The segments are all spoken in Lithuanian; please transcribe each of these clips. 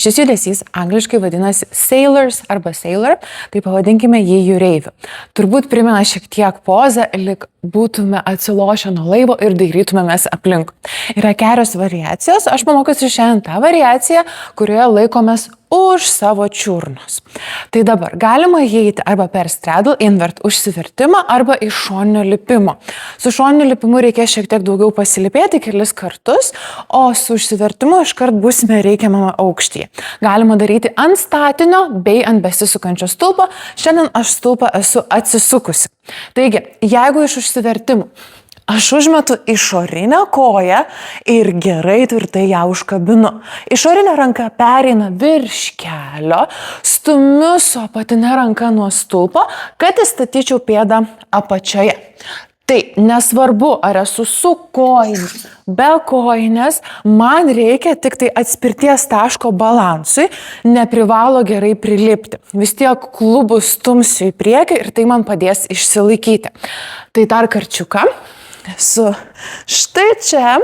Šis judesys angliškai vadinasi sailors arba sailor, tai pavadinkime jį jūreiviu. Turbūt primena šiek tiek pozą, lyg būtume atsilošę nuo laivo ir dairytumėmės aplink. Yra kelios variacijos, aš pamokysiu šiandien tą variaciją, kurioje laikomės už savo čiurnos. Tai dabar galima įeiti arba per straddle invert užsivertimą arba iš šoninio lipimo. Su šoniniu lipimu reikės šiek tiek daugiau pasilipėti kelis kartus, o su užsivertimu iškart būsime reikiamame aukštyje. Galima daryti ant statinio bei ant besisukančio stulpo. Šiandien aš stulpą esu atsisukusi. Taigi, jeigu iš užsivertimų aš užmetu išorinę koją ir gerai tvirtai ją užkabinu. Išorinė ranka pereina virš kelio, stumiu su apatinė ranka nuo stulpo, kad įstatyčiau pėdą apačioje. Tai nesvarbu, ar esu su kojinės, be kojinės, man reikia tik tai atspirties taško balansui, neprivalo gerai prilipti. Vis tiek klubų stumsiu į priekį ir tai man padės išsilaikyti. Tai dar karčiuką. Esu štai čia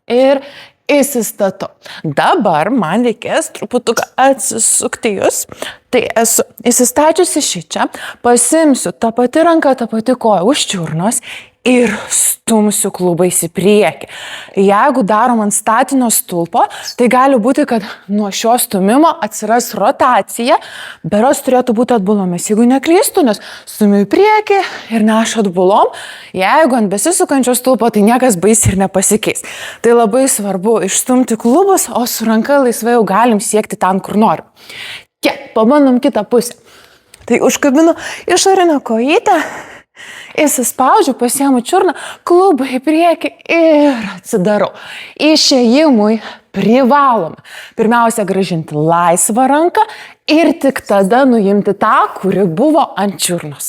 ir įsistatau. Dabar man reikės truputuką atsisukti jūs. Tai esu įsistačiusi šičia, pasimsiu tą pati ranką, tą pati koja už čiurnos ir stumsiu klubais į priekį. Jeigu darom ant statinio stulpo, tai gali būti, kad nuo šio stumimo atsiras rotacija, beros turėtų būti atbulomis. Jeigu neklystu, nes stumiu į priekį ir nešu atbulom, jeigu ant besisukančio stulpo, tai niekas baisiai ir nepasikeis. Tai labai svarbu išstumti klubus, o su ranka laisvai jau galim siekti ten, kur norim. Pabandom kitą pusę. Tai užkabinu išorinę kojytę, įsispaudžiu, pasiemu čiurną, klubą į priekį ir atsidarau. Išėjimui privaloma. Pirmiausia, grąžinti laisvą ranką ir tik tada nuimti tą, kuri buvo ant čiurnos.